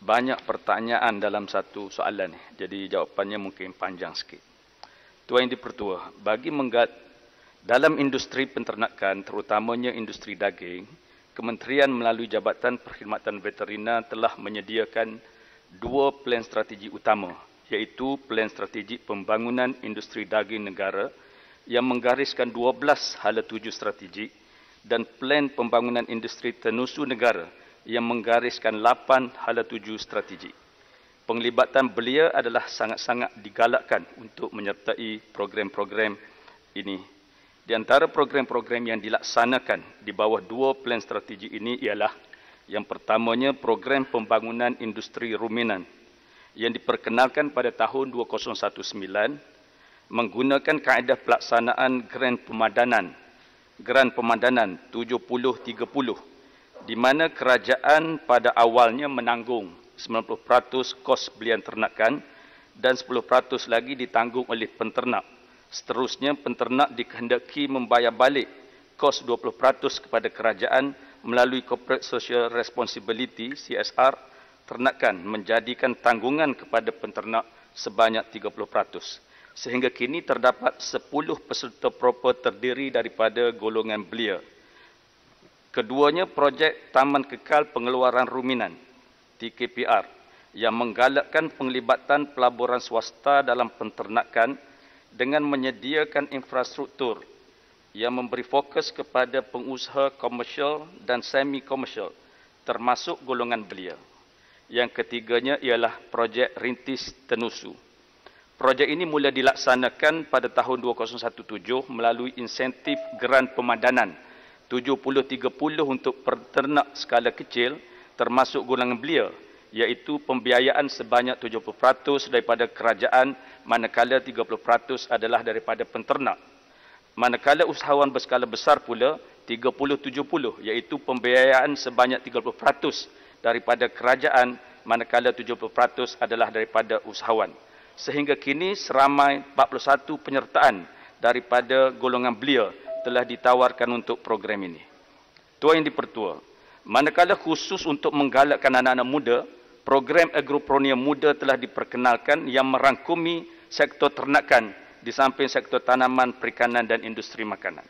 banyak pertanyaan dalam satu soalan ni. Jadi jawapannya mungkin panjang sikit. Tuan Yang Dipertua, dalam industri penternakan, terutamanya industri daging, Kementerian melalui Jabatan Perkhidmatan Veterina telah menyediakan dua plan strategi utama, iaitu Plan Strategi Pembangunan Industri Daging Negara yang menggariskan 12 hala tuju strategi dan Plan Pembangunan Industri Tenusu Negara yang menggariskan 8 hala tuju strategi. Penglibatan belia adalah sangat-sangat digalakkan untuk menyertai program-program ini. Di antara program-program yang dilaksanakan di bawah dua plan strategi ini ialah yang pertamanya program pembangunan industri ruminan yang diperkenalkan pada tahun 2019 menggunakan kaedah pelaksanaan Geran Pemadanan 70-30 di mana kerajaan pada awalnya menanggung 90% kos belian ternakan dan 10% lagi ditanggung oleh penternak. Seterusnya, penternak dikehendaki membayar balik kos 20% kepada kerajaan melalui Corporate Social Responsibility (CSR) ternakan menjadikan tanggungan kepada penternak sebanyak 30%. Sehingga kini terdapat 10 peserta proper terdiri daripada golongan belia. Keduanya, projek Taman Kekal Pengeluaran Ruminan (TKPR) yang menggalakkan penglibatan pelaburan swasta dalam penternakan dengan menyediakan infrastruktur yang memberi fokus kepada pengusaha komersial dan semi-komersial termasuk golongan belia. Yang ketiganya ialah projek Rintis Tenusu. Projek ini mula dilaksanakan pada tahun 2017 melalui insentif Geran Pemadanan 70-30 untuk peternak skala kecil termasuk golongan belia, iaitu pembiayaan sebanyak 70% daripada kerajaan manakala 30% adalah daripada penternak. Manakala usahawan berskala besar pula 30-70, iaitu pembiayaan sebanyak 30% daripada kerajaan manakala 70% adalah daripada usahawan. Sehingga kini seramai 41 penyertaan daripada golongan belia telah ditawarkan untuk program ini. Tuan Yang Dipertua, manakala khusus untuk menggalakkan anak-anak muda, program agropronia muda telah diperkenalkan yang merangkumi sektor ternakan di samping sektor tanaman, perikanan dan industri makanan.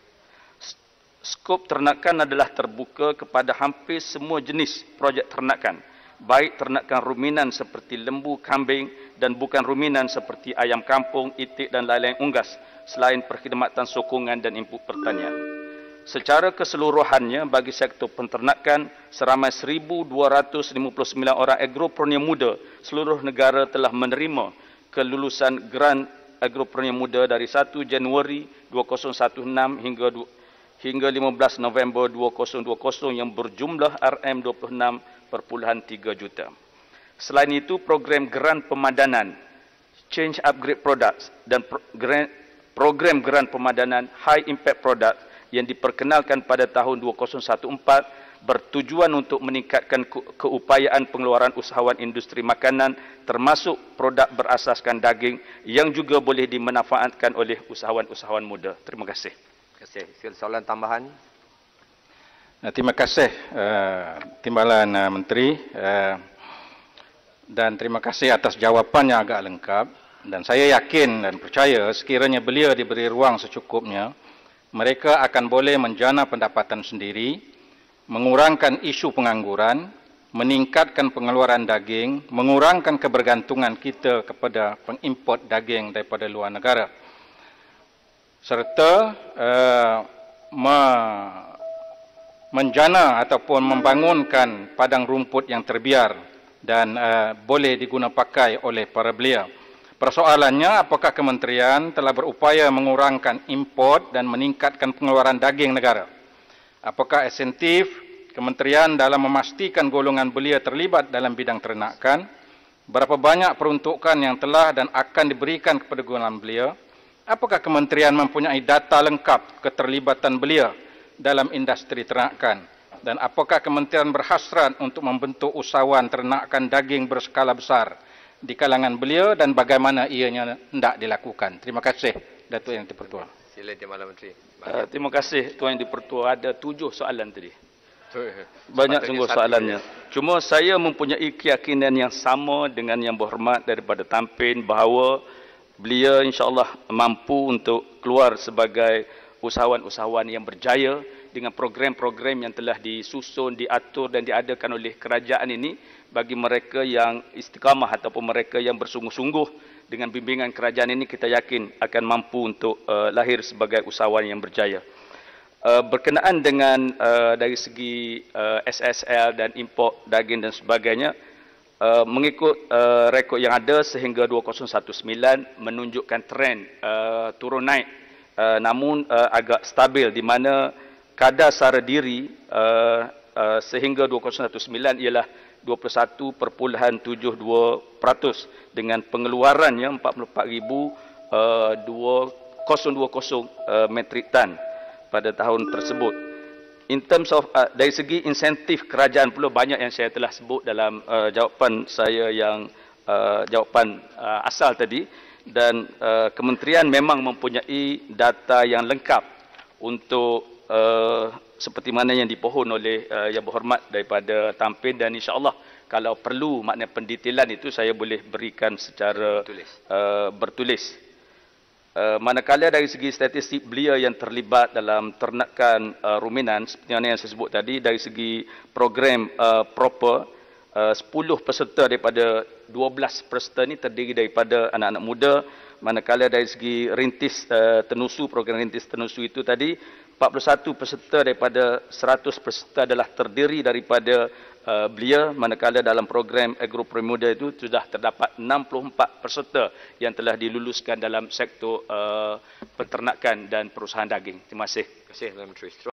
Skop ternakan adalah terbuka kepada hampir semua jenis projek ternakan, baik ternakan ruminan seperti lembu, kambing dan bukan ruminan seperti ayam kampung, itik dan lain-lain unggas, selain perkhidmatan sokongan dan input pertanian. Secara keseluruhannya bagi sektor penternakan, seramai 1,259 orang agropronia muda seluruh negara telah menerima kelulusan Geran Agropronia Muda dari 1 Januari 2016 hingga 15 November 2020 yang berjumlah RM26.3 juta. Selain itu, program Geran Pemadanan Change Upgrade Products dan program Geran Pemadanan High Impact Products yang diperkenalkan pada tahun 2014 bertujuan untuk meningkatkan keupayaan pengeluaran usahawan industri makanan termasuk produk berasaskan daging yang juga boleh dimanfaatkan oleh usahawan-usahawan muda. Terima kasih. Terima kasih. Soalan tambahan. Terima kasih Timbalan Menteri dan terima kasih atas jawapannya agak lengkap, dan saya yakin dan percaya sekiranya belia diberi ruang secukupnya, mereka akan boleh menjana pendapatan sendiri, mengurangkan isu pengangguran, meningkatkan pengeluaran daging, mengurangkan kebergantungan kita kepada pengimport daging daripada luar negara, serta menjana ataupun membangunkan padang rumput yang terbiar dan boleh digunapakai oleh para belia. Persoalannya, apakah kementerian telah berupaya mengurangkan import dan meningkatkan pengeluaran daging negara? Apakah insentif kementerian dalam memastikan golongan belia terlibat dalam bidang ternakan? Berapa banyak peruntukan yang telah dan akan diberikan kepada golongan belia? Apakah kementerian mempunyai data lengkap keterlibatan belia dalam industri ternakan? Dan apakah kementerian berhasrat untuk membentuk usahawan ternakan daging berskala besar di kalangan belia dan bagaimana ianya hendak dilakukan? Terima kasih, Datuk Yang Dipertua. Sila Timbalan Menteri. Terima kasih Tuan Yang Dipertua. Ada 7 soalan tadi. Banyak sungguh soalannya. cuma saya mempunyai keyakinan yang sama dengan Yang Berhormat daripada Tan Pin bahawa beliau insya-Allah mampu untuk keluar sebagai usahawan-usahawan yang berjaya dengan program-program yang telah disusun, diatur dan diadakan oleh kerajaan ini bagi mereka yang istiqamah ataupun mereka yang bersungguh-sungguh dengan bimbingan kerajaan ini, kita yakin akan mampu untuk lahir sebagai usahawan yang berjaya. Berkenaan dengan dari segi SSL dan import daging dan sebagainya, mengikut rekod yang ada sehingga 2019 menunjukkan trend turun naik, namun agak stabil di mana kadar sara diri sehingga 2019 ialah 21.72% dengan pengeluarannya 44,020 metrik tan pada tahun tersebut. In terms of dari segi insentif kerajaan pula banyak yang saya telah sebut dalam jawapan saya yang jawapan asal tadi, dan kementerian memang mempunyai data yang lengkap untuk seperti mana yang dipohon oleh Yang Berhormat daripada Tan Pin, dan insya-Allah kalau perlu makna pendetailan itu saya boleh berikan secara bertulis. Manakala dari segi statistik beliau yang terlibat dalam ternakan ruminan seperti mana yang saya sebut tadi, dari segi program proper 10 peserta daripada 12 peserta ini terdiri daripada anak-anak muda, manakala dari segi rintis tenusu, program rintis tenusu itu tadi 41 peserta daripada 100 peserta adalah terdiri daripada belia, manakala dalam program Agroprimuda itu sudah terdapat 64 peserta yang telah diluluskan dalam sektor peternakan dan perusahaan daging. Terima kasih. Terima kasih, Tuan Menteri.